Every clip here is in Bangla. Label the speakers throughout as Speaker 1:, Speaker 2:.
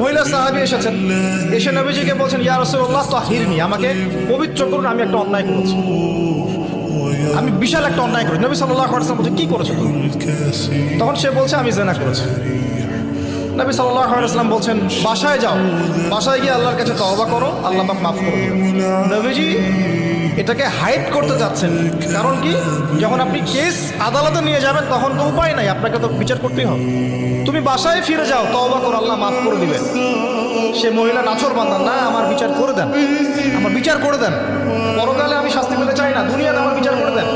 Speaker 1: মহিলা সাহাবী এসেছেন, এসে নবীজিকে বলছেন, ইয়া রাসূলুল্লাহ তাহিরনি, আমাকে পবিত্র করুন, আমি একটা অন্যায় করেছি, আমি বিশাল একটা অন্যায় করেছি। নবী সাল্লাল্লাহু আলাইহি ওয়াসাল্লাম বলছেন, কি করেছো তুমি? তখন সে বলছে, আমি জিনা করেছি। নবী সাল্লাল্লাহু আলাইহি ওয়াসাল্লাম বলছেন, বাসায় যাও, বাসায় গিয়ে আল্লাহর কাছে তওবা করো, আল্লাহ পাক মাফ করে দেবেন। নবীজি এটাকে হাইড করতে যাচ্ছেন, কারণ কি, যখন আপনি কেস আদালতে নিয়ে যাবেন তখন তো উপায় নাই, আপনাকে তো বিচার করতেই হবে। তুমি বাসায় ফিরে যাও, তওবা করো, আল্লাহ মাফ করে দিবেন। সে মহিলা নাছরবান্দা, না আমার বিচার করে দেন, আমার বিচার করে দেন, পরকালে আমি শাস্তি পেতে চাই না, দুনিয়াতে আমার বিচার করে দেন।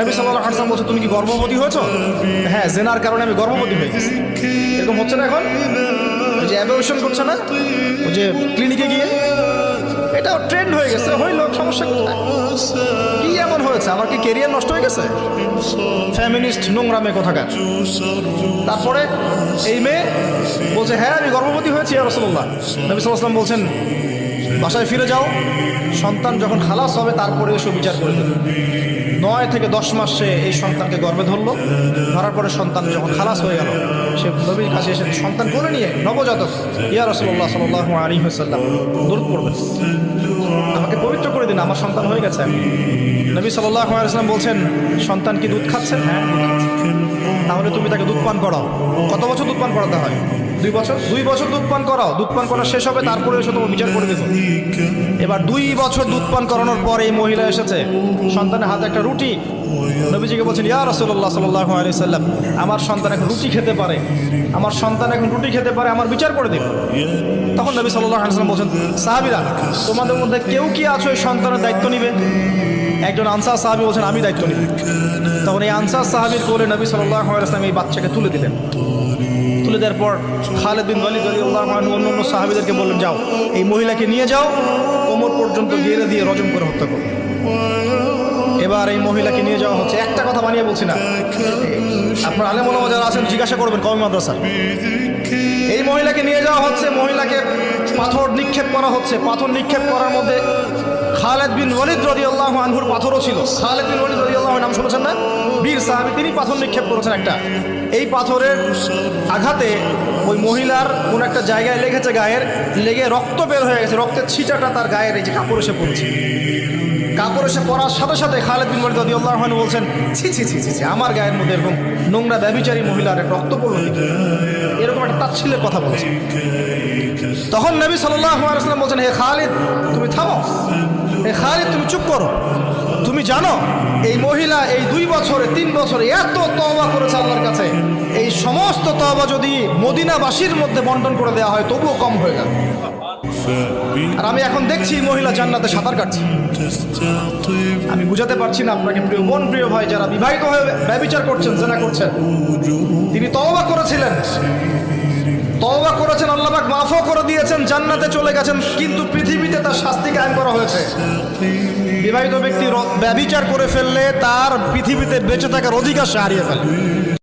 Speaker 1: নবী সাল্লাল্লাহু আলাইহি ওয়াসাল্লাম বলছে, তুমি কি গর্ভবতী হয়েছো? হ্যাঁ, জেনার কারণে আমি গর্ভবতী হয়ে গেছি। এরকম হচ্ছে না এখন, ওই যে অ্যাবর্শন করছে না, ওই যে ক্লিনিকে গিয়ে, এটাও ট্রেন্ড হয়ে গেছে, হইল, সমস্যা কোথায়? কি এমন হয়েছে? আমার কি কেরিয়ার নষ্ট হয়ে গেছে? ফ্যামিনিস্ট নোংরা মেয়ে কোথাকার। তারপরে এই মেয়ে বলছে, হ্যাঁ আমি গর্ভবতী হয়েছি ইয়া রাসূলুল্লাহ। নবী সাল্লাল্লাহু আলাইহি ওয়াসাল্লাম বলছেন, বাসায় ফিরে যাও, সন্তান যখন খালাস হবে তারপরে এসে বিচার করে দেবে। 9 থেকে 10 মাস সে এই সন্তানকে গর্ভে ধরলো, ধরার পরে সন্তান যখন খালাস হয়ে গেল, সে নবীর কাছে এসে সন্তান কোলে নিয়ে, নবজাতক, ইয়া রাসূলুল্লাহ সাল্লাল্লাহু আলাইহি ওয়াসাল্লাম দরুদ পড়বেন, আমাকে পবিত্র করে দিন, আমার সন্তান হয়ে গেছে। নবী সাল্লাল্লাহু আলাইহি ওয়াসাল্লাম বলছেন, সন্তান কি দুধ খাচ্ছেন? হ্যাঁ, দুধ খাচ্ছে। তাহলে তুমি তাকে দুধ পান করাও। কত বছর দুধ পান করাতে হয়? 2 বছর। 2 বছর দুধ পান করাও, দুধ পান করা শেষ হবে, তারপরে এসে তোমার বিচার করে দেবো। এবার 2 বছর দুধ পান করানোর পর এই মহিলা এসেছে, সন্তানের হাতে একটা রুটি, নবীজিকে বলছেন, ইয়া রাসূলুল্লাহ সাল্লাল্লাহু আলাইহি ওয়াসাল্লাম, আমার সন্তান এখন রুটি খেতে পারে, আমার সন্তান এখন রুটি খেতে পারে, আমার বিচার করে দিন। তখন নবী সাল্লাল্লাহু আলাইহি ওয়াসাল্লাম বলছেন, সাহাবীরা, তোমাদের মধ্যে কেউ কি আছো এই সন্তানের দায়িত্ব নিবে? একজন আনসার সাহাবী বলছেন, আমি দায়িত্ব নিব। তখন এই আনসার সাহাবীর কোলে নবী সাল্লাল্লাহু আলাইহি ওয়াসাল্লাম এই বাচ্চাকে তুলে দিলেন। তুলে দেওয়ার পর খালিদ বিন ওয়ালিদ রাদিয়াল্লাহু আনহু অন্য সাহাবীদেরকে বললেন, যাও এই মহিলাকে নিয়ে যাও, কোমর পর্যন্ত গেড়ে দিয়ে রজম করে হত্যা করো। এবার এই মহিলাকে নিয়ে যাওয়া হচ্ছে, একটা কথা বানিয়ে বলছি না, আপনার আলেম ওলামা যারা আছেন জিজ্ঞাসা করবেন কওমি মাদ্রাসা। এই মহিলাকে নিয়ে যাওয়া হচ্ছে, মহিলাকে পাথর নিক্ষেপ করা হচ্ছে। পাথর নিক্ষেপ করার মধ্যে খালিদ বিন ওয়ালিদ রাদিয়াল্লাহু আনহুর পাথরও ছিল। খালিদ বিন ওয়ালিদ রাদিয়াল্লাহু আনহু নাম শুনেছেন না? বীর সাহাবী, তিনি পাথর নিক্ষেপ করেছেন একটা। এই পাথরের আঘাতে ওই মহিলার কোন একটা জায়গায় লেগেছে, গায়ের লেগে রক্ত বের হয়ে গেছে, রক্তের ছিটাটা তার গায়ের এই যে কাপড় এসে পড়েছে। কাপড় এসে পড়ার সাথে সাথে খালিদ বিন ওয়ালিদ রাদিয়াল্লাহু আনহু বলছেন, ছি ছি ছি ছি, আমার গায়ের মধ্যে এরকম নোংরা ব্যভিচারী মহিলার রক্ত পড়লো, এরকম একটা তাচ্ছিল্যের কথা বলছে। তখন নবী সাল্লাল্লাহু আলাইহি ওয়াসাল্লাম বলছেন, হে খালিদ তুমি থামো, হে খালিদ তুমি চুপ করো, তুমি জানো এই মহিলা এই 2 বছরে 3 বছরে এত তওবা করেছে আল্লাহর কাছে, এই সমস্ত তওবা যদি মদিনাবাসীর মধ্যে বন্টন করে দেওয়া হয় তবুও কম হয়ে যাবে। আর আমি এখন দেখছি মহিলা জান্নাতে সাঁতার কাটছে। আমি বুঝাতে পারছি না আপনাকে প্রিয় বোন, প্রিয় ভাই, যারা বিবাহিত হয়ে ব্যভিচার করছেন, জিনা করছেন, তিনি তওবা করেছিলেন, তওবা করেছেন, আল্লাহ পাক মাফও করে দিয়েছেন, জান্নাতে চলে গেছেন, কিন্তু পৃথিবীতে তার শাস্তি কায়েম করা হয়েছে। বিবাহিত ব্যক্তি ব্যভিচার করে ফেললে তার পৃথিবীতে বেঁচে থাকার অধিকার সে হারিয়ে ফেলে।